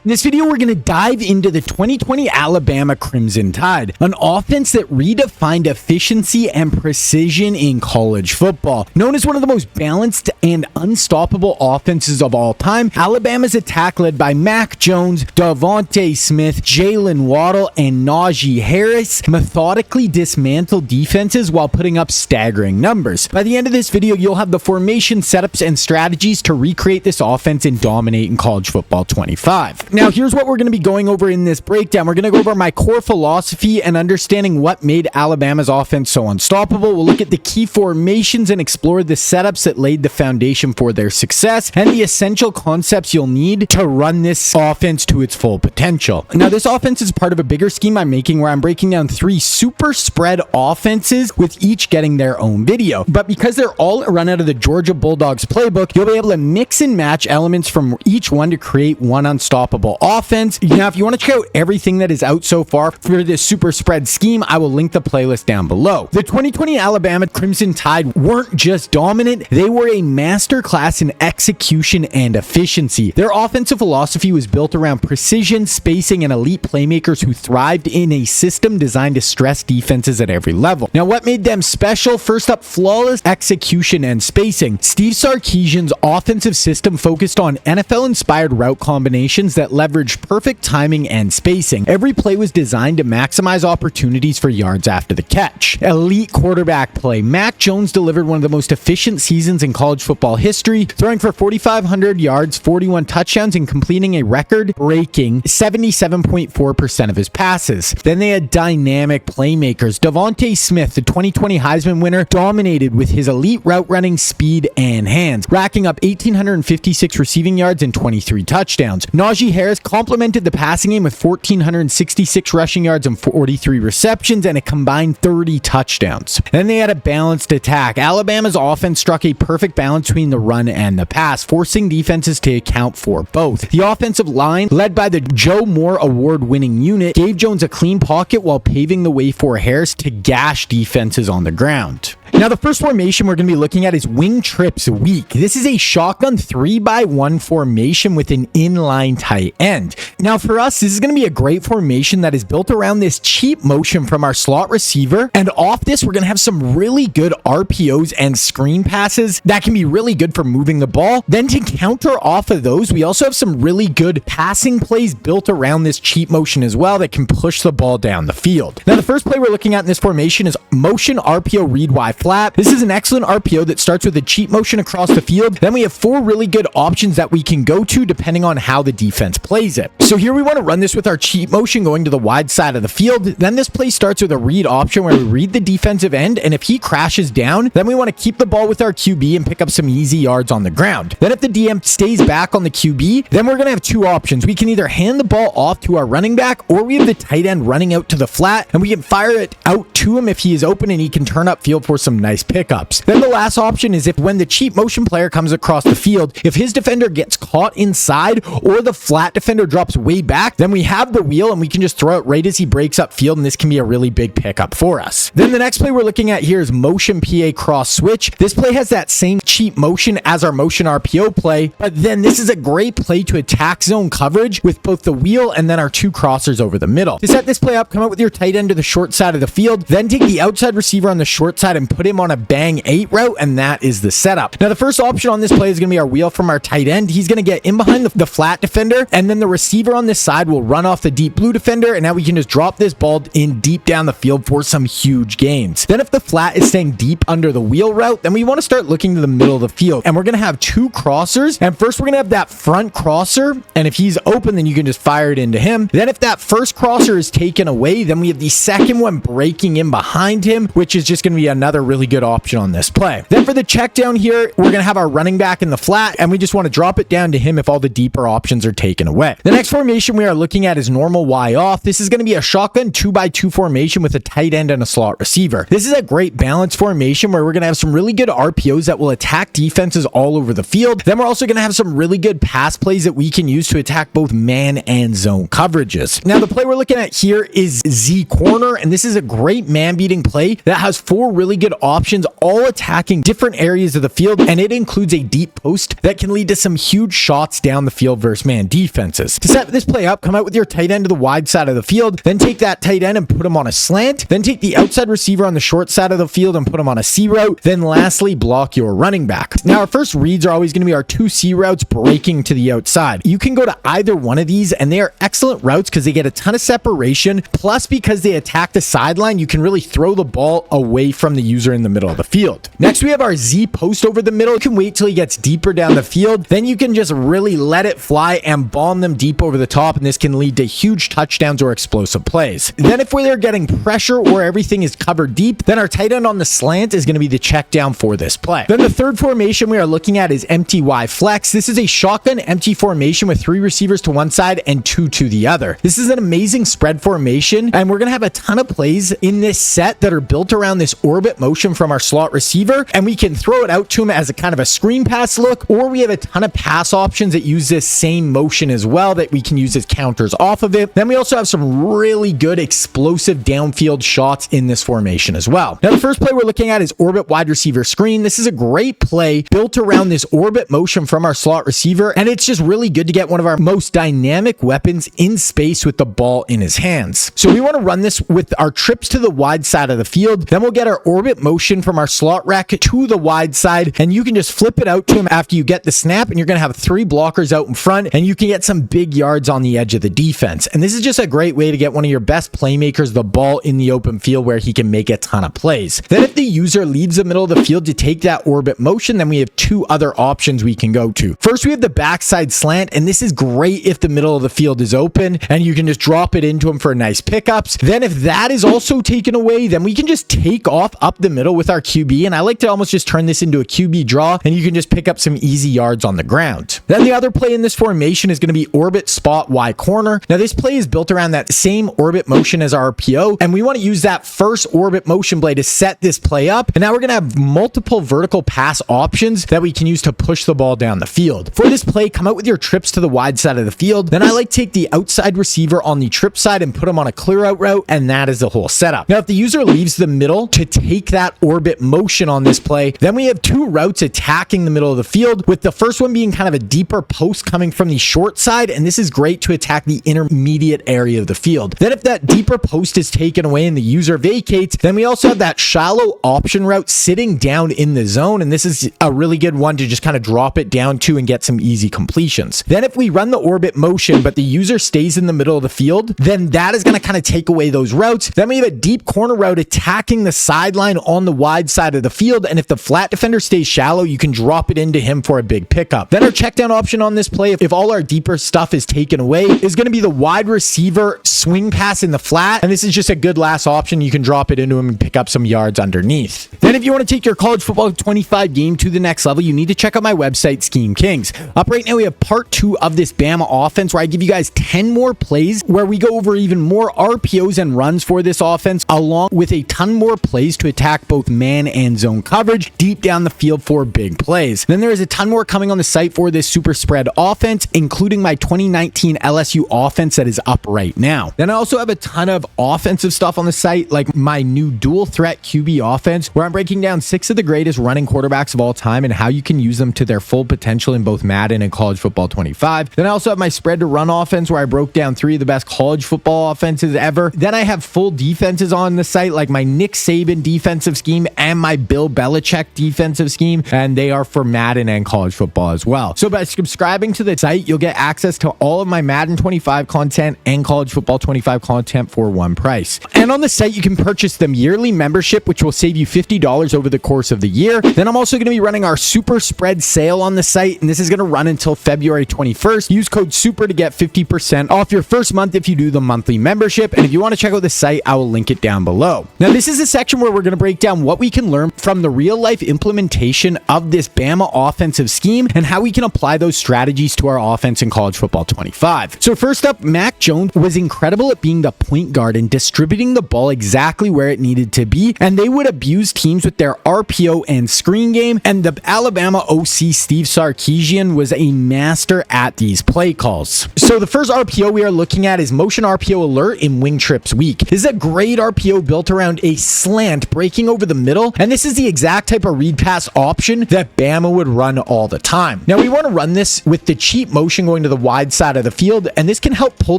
In this video, we're going to dive into the 2020 Alabama Crimson Tide, an offense that redefined efficiency and precision in college football. Known as one of the most balanced and unstoppable offenses of all time, Alabama's attack led by Mac Jones, Devontae Smith, Jalen Waddle, and Najee Harris methodically dismantled defenses while putting up staggering numbers. By the end of this video, you'll have the formation setups and strategies to recreate this offense and dominate in college football 25. Now, here's what we're going to be going over in this breakdown. We're going to go over my core philosophy and understanding what made Alabama's offense so unstoppable. We'll look at the key formations and explore the setups that laid the foundation for their success and the essential concepts you'll need to run this offense to its full potential. Now, this offense is part of a bigger scheme I'm making where I'm breaking down 3 super spread offenses with each getting their own video. But because they're all run out of the Georgia Bulldogs playbook, you'll be able to mix and match elements from each one to create one unstoppable offense. Now, if you want to check out everything that is out so far for this super spread scheme, I will link the playlist down below. The 2020 Alabama Crimson Tide weren't just dominant, they were a masterclass in execution and efficiency. Their offensive philosophy was built around precision, spacing, and elite playmakers who thrived in a system designed to stress defenses at every level. Now, what made them special? First up, flawless execution and spacing. Steve Sarkisian's offensive system focused on NFL-inspired route combinations that leveraged perfect timing and spacing. Every play was designed to maximize opportunities for yards after the catch. Elite quarterback play. Mac Jones delivered one of the most efficient seasons in college football history, throwing for 4,500 yards, 41 touchdowns, and completing a record-breaking 77.4% of his passes. Then they had dynamic playmakers. Devontae Smith, the 2020 Heisman winner, dominated with his elite route running, speed, and hands, racking up 1,856 receiving yards and 23 touchdowns. Najee Harris complemented the passing game with 1,466 rushing yards and 43 receptions and a combined 30 touchdowns. Then they had a balanced attack. Alabama's offense struck a perfect balance between the run and the pass, forcing defenses to account for both. The offensive line, led by the Joe Moore award-winning unit, gave Jones a clean pocket while paving the way for Harris to gash defenses on the ground. Now, the first formation we're going to be looking at is wing trips weak. This is a shotgun 3-by-1 formation with an inline tight end. Now, for us, this is going to be a great formation that is built around this cheap motion from our slot receiver. And off this, we're going to have some really good RPOs and screen passes that can be really good for moving the ball. Then to counter off of those, we also have some really good passing plays built around this cheap motion as well that can push the ball down the field. Now, the first play we're looking at in this formation is motion RPO read Y flat. This is an excellent RPO that starts with a cheap motion across the field. Then we have 4 really good options that we can go to depending on how the defense plays it. So here we want to run this with our cheap motion going to the wide side of the field. Then this play starts with a read option where we read the defensive end, and if he crashes down, then we want to keep the ball with our QB and pick up some easy yards on the ground. Then if the DM stays back on the QB, then we're going to have 2 options. We can either hand the ball off to our running back, or we have the tight end running out to the flat, and we can fire it out to him if he is open and he can turn up field for some nice pickups. Then the last option is if when the cheap motion player comes across the field, if his defender gets caught inside or the flat defender drops way back, then we have the wheel and we can just throw it right as he breaks up field, and this can be a really big pickup for us. Then the next play we're looking at here is motion PA cross switch. This play has that same cheap motion as our motion RPO play, but then this is a great play to attack zone coverage with both the wheel and then our 2 crossers over the middle. To set this play up, come out with your tight end to the short side of the field, then take the outside receiver on the short side and put him on a bang 8 route, and that is the setup. Now, the first option on this play is going to be our wheel from our tight end. He's going to get in behind the flat defender, and then the receiver on this side will run off the deep blue defender, and now we can just drop this ball in deep down the field for some huge gains. Then if the flat is staying deep under the wheel route, then we want to start looking to the middle of the field, and we're going to have 2 crossers, and first we're going to have that front crosser, and if he's open, then you can just fire it into him. Then if that first crosser is taken away, then we have the second one breaking in behind him, which is just going to be another really good option on this play. Then for the check down here, we're going to have our running back in the flat, and we just want to drop it down to him if all the deeper options are taken away. The next formation we are looking at is normal Y off. This is going to be a shotgun 2-by-2 formation with a tight end and a slot receiver. This is a great balance formation where we're going to have some really good RPOs that will attack defenses all over the field. Then we're also going to have some really good pass plays that we can use to attack both man and zone coverages. Now, the play we're looking at here is Z corner, and this is a great man beating play that has 4 really good options all attacking different areas of the field, and it includes a deep post that can lead to some huge shots down the field versus man defenses. To set set this play up, come out with your tight end to the wide side of the field, then take that tight end and put him on a slant, then take the outside receiver on the short side of the field and put him on a C route, then lastly block your running back. Now our first reads are always going to be our 2 C routes breaking to the outside. You can go to either one of these and they are excellent routes because they get a ton of separation, plus because they attack the sideline, you can really throw the ball away from the user in the middle of the field. Next we have our Z post over the middle. You can wait till he gets deeper down the field, then you can just really let it fly and bomb them deep over the top, and this can lead to huge touchdowns or explosive plays. Then if we're getting pressure or everything is covered deep, then our tight end on the slant is going to be the check down for this play. Then the third formation we are looking at is empty Y flex. This is a shotgun empty formation with 3 receivers to one side and 2 to the other. This is an amazing spread formation, and we're going to have a ton of plays in this set that are built around this orbit motion from our slot receiver, and we can throw it out to him as a kind of a screen pass look, or we have a ton of pass options that use this same motion as well that we can use as counters off of it. Then we also have some really good explosive downfield shots in this formation as well. Now the first play we're looking at is orbit wide receiver screen. This is a great play built around this orbit motion from our slot receiver, and it's just really good to get one of our most dynamic weapons in space with the ball in his hands. So we want to run this with our trips to the wide side of the field, then we'll get our orbit motion from our slot rack to the wide side, and you can just flip it out to him after you get the snap, and you're going to have 3 blockers out in front, and you can get some big yards on the edge of the defense. And this is just a great way to get one of your best playmakers the ball in the open field where he can make a ton of plays. Then if the user leaves the middle of the field to take that orbit motion, then we have 2 other options we can go to. First, we have the backside slant, and this is great if the middle of the field is open and you can just drop it into him for nice pickups. Then if that is also taken away, then we can just take off up the middle with our QB, and I like to almost just turn this into a QB draw, and you can just pick up some easy yards on the ground. Then the other play in this formation is going to be orbit spot Y corner. Now this play is built around that same orbit motion as our RPO, and we want to use that first orbit motion play to set this play up, and now we're going to have multiple vertical pass options that we can use to push the ball down the field. For this play, come out with your trips to the wide side of the field, then I like to take the outside receiver on the trip side and put him on a clear out route, and that is the whole setup. Now if the user leaves the middle to take that orbit motion on this play, then we have 2 routes attacking the middle of the field, with the first one being kind of a deeper post coming from the short side, and this is great to attack the intermediate area of the field. Then if that deeper post is taken away and the user vacates, then we also have that shallow option route sitting down in the zone, and this is a really good one to just kind of drop it down to and get some easy completions. Then if we run the orbit motion but the user stays in the middle of the field, then that is going to kind of take away those routes. Then we have a deep corner route attacking the sideline on the wide side of the field, and if the flat defender stays shallow, you can drop it into him for a big pickup. Then our check down option on this play, if all our deeper stuff is taken away, is going to be the wide receiver swing pass in the flat, and this is just a good last option. You can drop it into him and pick up some yards underneath. Then if you want to take your college football 25 game to the next level, you need to check out my website, Scheme Kings. Up right now, we have part 2 of this Bama offense where I give you guys 10 more plays where we go over even more RPOs and runs for this offense, along with a ton more plays to attack both man and zone coverage deep down the field for big plays. Then there is a ton more coming on the site for this super spread offense, including my 2019 LSU offense that is up right now. Then I also have a ton of offensive stuff on the site, like my new dual threat QB offense, where I'm breaking down 6 of the greatest running quarterbacks of all time and how you can use them to their full potential in both Madden and college football 25. Then I also have my spread to run offense, where I broke down 3 of the best college football offenses ever. Then I have full defenses on the site, like my Nick Saban defensive scheme and my Bill Belichick defensive scheme, and they are for Madden and college football as well. So by subscribing to the site, you'll get access to all of my Madden 25 content and college football 25 content for one price. And on the site, you can purchase the yearly membership, which will save you $50 over the course of the year. Then I'm also going to be running our super spread sale on the site, and this is going to run until February 21st. Use code SUPER to get 50% off your first month if you do the monthly membership. And if you want to check out the site, I will link it down below. Now, this is a section where we're going to break down what we can learn from the real life implementation of this Bama offensive scheme and how we can apply those strategies to our offense in college football 25. So first up, Mac Jones was incredible incredible at being the point guard and distributing the ball exactly where it needed to be, and they would abuse teams with their RPO and screen game, and the Alabama OC Steve Sarkisian was a master at these play calls. So the first RPO we are looking at is motion RPO alert in wing trips week. This is a great RPO built around a slant breaking over the middle, and this is the exact type of read pass option that Bama would run all the time. Now we want to run this with the cheat motion going to the wide side of the field, and this can help pull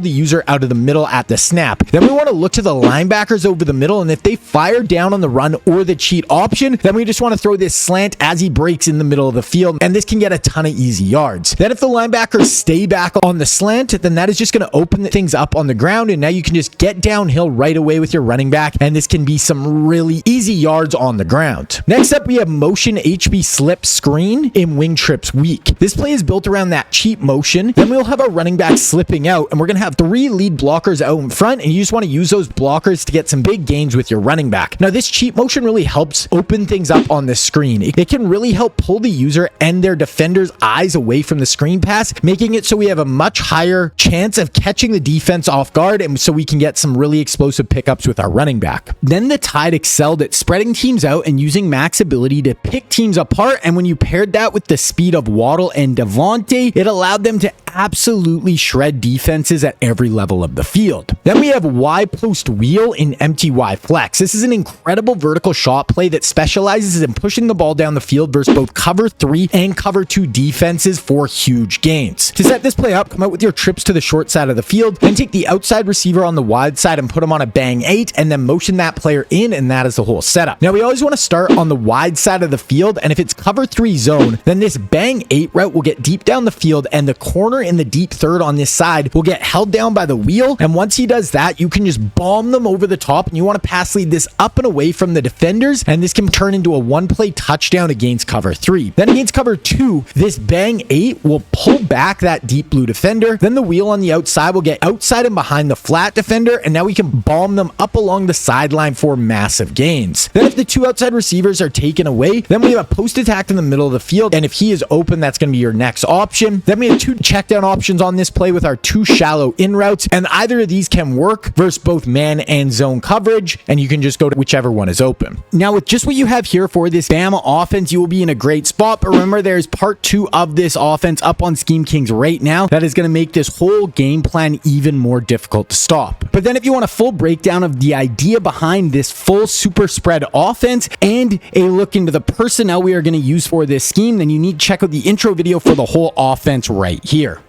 the user out of the middle at the snap. Then we want to look to the linebackers over the middle, and if they fire down on the run or the cheat option, then we just want to throw this slant as he breaks in the middle of the field, and this can get a ton of easy yards. Then if the linebackers stay back on the slant, then that is just going to open things up on the ground, and now you can just get downhill right away with your running back, and this can be some really easy yards on the ground. Next up, we have motion HB slip screen in wing trips week. This play is built around that cheat motion. Then we'll have our running back slipping out, and we're going to have 3 lead blockers out in front, and you just want to use those blockers to get some big gains with your running back. Now this cheat motion really helps open things up on the screen. It can really help pull the user and their defender's eyes away from the screen pass, making it so we have a much higher chance of catching the defense off guard, and so we can get some really explosive pickups with our running back. Then the Tide excelled at spreading teams out and using Mac's ability to pick teams apart, and when you paired that with the speed of Waddle and Devontae, it allowed them to absolutely shred defenses at every level of the field. Then we have Y post wheel in empty Y flex. This is an incredible vertical shot play that specializes in pushing the ball down the field versus both cover 3 and cover 2 defenses for huge gains. To set this play up, come out with your trips to the short side of the field, then take the outside receiver on the wide side and put him on a bang 8, and then motion that player in, and that is the whole setup. Now we always want to start on the wide side of the field, and if it's cover 3 zone, then this bang 8 route will get deep down the field, and the corner in the deep third on this side will get held down by the wheel, and once he does that, you can just bomb them over the top, and you want to pass lead this up and away from the defenders, and this can turn into a 1-play touchdown against cover 3. Then against cover 2, this bang 8 will pull back that deep blue defender, then the wheel on the outside will get outside and behind the flat defender, and now we can bomb them up along the sideline for massive gains. Then if the 2 outside receivers are taken away, then we have a post attack in the middle of the field, and if he is open, that's going to be your next option. Then we have 2 check down options on this play with our 2 shallow in routes, and either of these can work versus both man and zone coverage, and you can just go to whichever one is open. Now with just what you have here for this Bama offense, you will be in a great spot, but remember there's part 2 of this offense up on Scheme Kings right now that is going to make this whole game plan even more difficult to stop. But then if you want a full breakdown of the idea behind this full super spread offense and a look into the personnel we are going to use for this scheme, then you need to check out the intro video for the whole offense right here.